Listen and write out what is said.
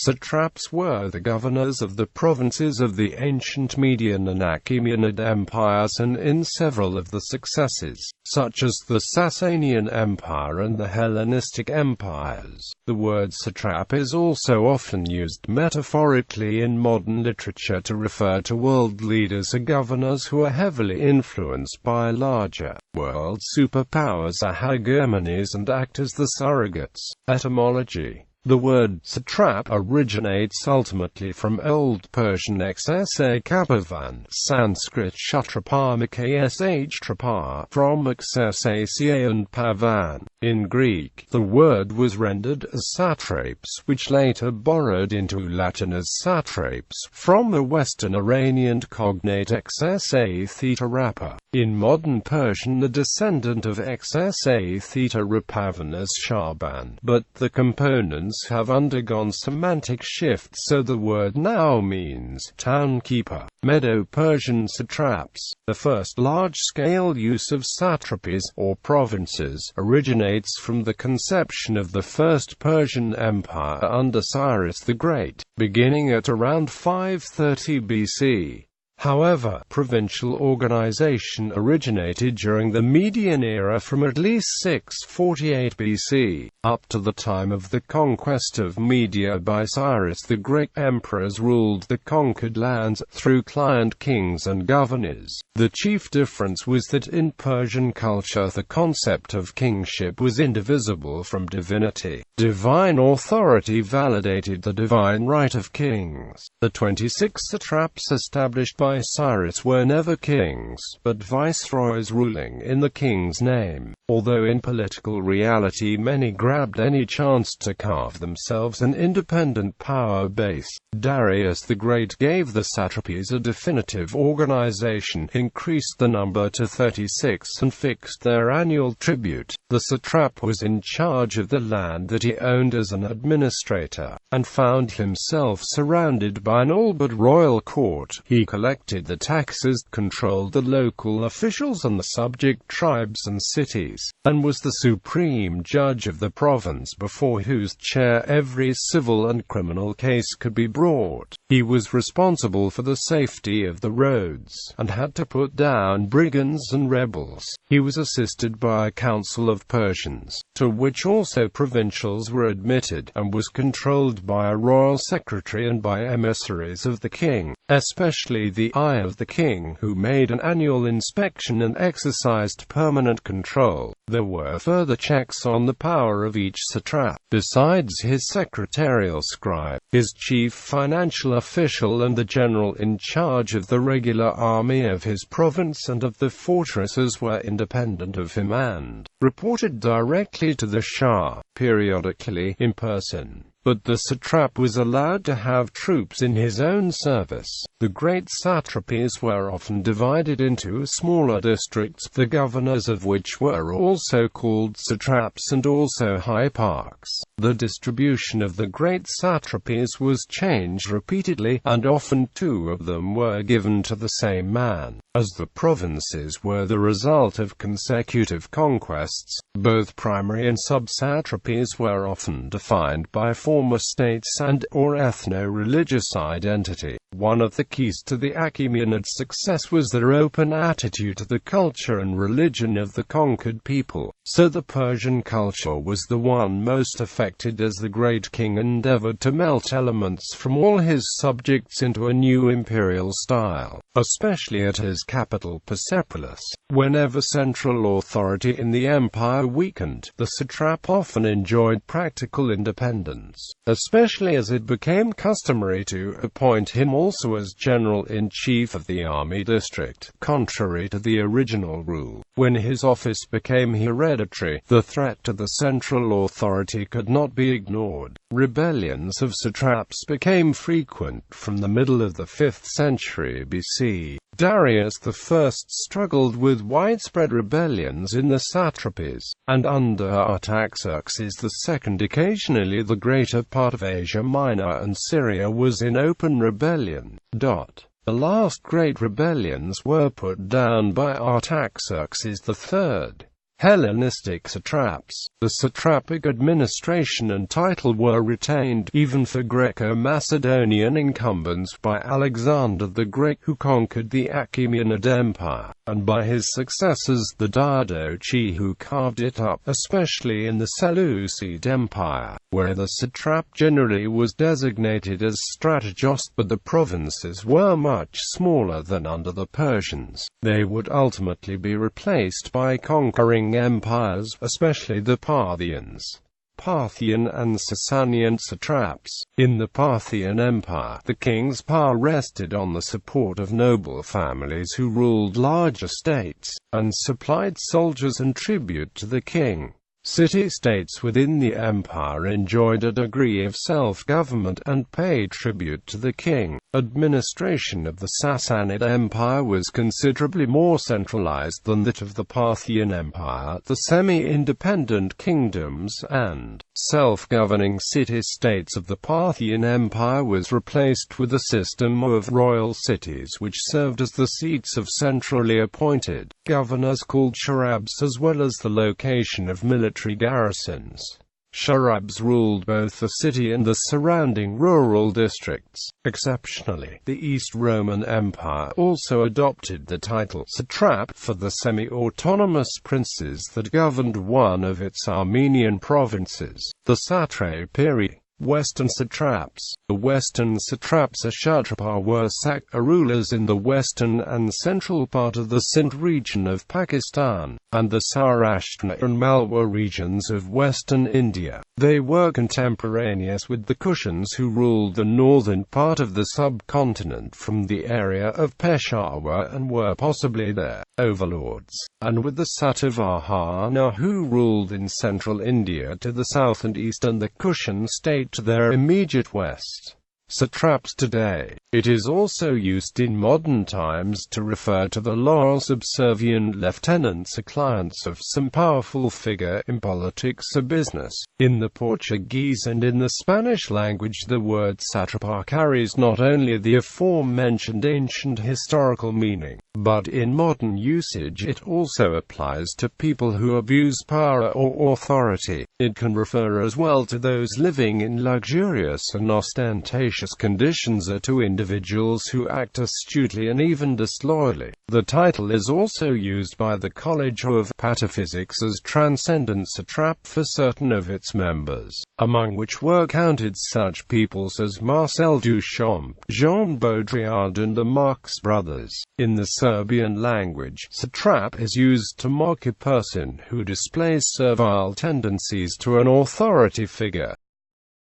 Satraps were the governors of the provinces of the ancient Median and Achaemenid Empires and in several of the successors, such as the Sasanian Empire and the Hellenistic empires. The word satrap is also often used metaphorically in modern literature to refer to world leaders or governors who are heavily influenced by larger world superpowers or hegemonies and act as the surrogates. Etymology. The word satrap originates ultimately from Old Persian xsa kapavan, Sanskrit shatrapamikash trapa, from xsa and pavan. In Greek, the word was rendered as satraps, which later borrowed into Latin as satraps, from the Western Iranian cognate xsa theta rapa. In modern Persian, the descendant of xsa theta rapavan as shaban, but the components have undergone semantic shifts, so the word now means townkeeper. Medo-Persian satraps. The first large-scale use of satrapies, or provinces, originates from the conception of the First Persian Empire under Cyrus the Great, beginning at around 530 BC. However, provincial organization originated during the Median era from at least 648 BC. Up to the time of the conquest of Media by Cyrus the Great, emperors ruled the conquered lands through client kings and governors. The chief difference was that in Persian culture the concept of kingship was indivisible from divinity. Divine authority validated the divine right of kings. The 26 satraps established by Cyrus were never kings, but viceroys ruling in the king's name. Although in political reality many grabbed any chance to carve themselves an independent power base, Darius the Great gave the satrapies a definitive organization, increased the number to 36 and fixed their annual tribute. The satrap was in charge of the land that he owned as an administrator, and found himself surrounded by an all but royal court. He collected the taxes, controlled the local officials and the subject tribes and cities, and was the supreme judge of the province before whose chair every civil and criminal case could be brought. He was responsible for the safety of the roads, and had to put down brigands and rebels. He was assisted by a council of Persians, to which also provincials were admitted, and was controlled by a royal secretary and by emissaries of the king, especially the eye of the king, who made an annual inspection and exercised permanent control. There were further checks on the power of each satrap, besides his secretarial scribe, his chief financial official and the general in charge of the regular army of his province and of the fortresses were independent of him and reported directly to the Shah, periodically in person. But the satrap was allowed to have troops in his own service. The great satrapies were often divided into smaller districts, the governors of which were also called satraps and also hieparchs. The distribution of the great satrapies was changed repeatedly, and often two of them were given to the same man. As the provinces were the result of consecutive conquests, both primary and sub-satrapies were often defined by former states and/or ethno-religious identity. One of the keys to the Achaemenid success was their open attitude to the culture and religion of the conquered people. So the Persian culture was the one most affected as the great king endeavored to melt elements from all his subjects into a new imperial style, especially at his capital Persepolis. Whenever central authority in the empire weakened, the satrap often enjoyed practical independence, especially as it became customary to appoint him also as general-in-chief of the army district, contrary to the original rule. When his office became hereditary, the threat to the central authority could not be ignored. Rebellions of satraps became frequent from the middle of the 5th century BC. Darius I struggled with widespread rebellions in the satrapies, and under Artaxerxes II occasionally the greater part of Asia Minor and Syria was in open rebellion. The last great rebellions were put down by Artaxerxes III. Hellenistic satraps. The satrapic administration and title were retained, even for Greco-Macedonian incumbents, by Alexander the Great, who conquered the Achaemenid Empire, and by his successors, the Diadochi, who carved it up, especially in the Seleucid Empire, where the satrap generally was designated as strategos, but the provinces were much smaller than under the Persians. They would ultimately be replaced by conquering empires, especially the Parthians. Parthian and Sasanian satraps. In the Parthian Empire, the king's power rested on the support of noble families who ruled large estates, and supplied soldiers and tribute to the king. City-states within the empire enjoyed a degree of self-government and paid tribute to the king. Administration of the Sassanid Empire was considerably more centralized than that of the Parthian Empire. The semi-independent kingdoms and self-governing city-states of the Parthian Empire was replaced with a system of royal cities which served as the seats of centrally appointed governors called Charabs, as well as the location of military garrisons. Charabs ruled both the city and the surrounding rural districts. Exceptionally, the East Roman Empire also adopted the title satrap for the semi-autonomous princes that governed one of its Armenian provinces. The satrapiri. Western satraps. The Western satraps or Kshatrapa were rulers in the western and central part of the Sindh region of Pakistan, and the Saurashtra and Malwa regions of western India. They were contemporaneous with the Kushans, who ruled the northern part of the subcontinent from the area of Peshawar and were possibly their overlords, and with the Satavahana, who ruled in central India to the south and east, and the Kushan state to their immediate west. Satraps today. It is also used in modern times to refer to the loyal subservient lieutenants or clients of some powerful figure in politics or business. In the Portuguese and in the Spanish language, the word satrapa carries not only the aforementioned ancient historical meaning, but in modern usage it also applies to people who abuse power or authority. It can refer as well to those living in luxurious and ostentatious conditions, or to individuals who act astutely and even disloyally. The title is also used by the College of Pataphysics as transcendent satrap for certain of its members, among which were counted such peoples as Marcel Duchamp, Jean Baudrillard and the Marx brothers. In the Serbian language, satrap is used to mock a person who displays servile tendencies to an authority figure.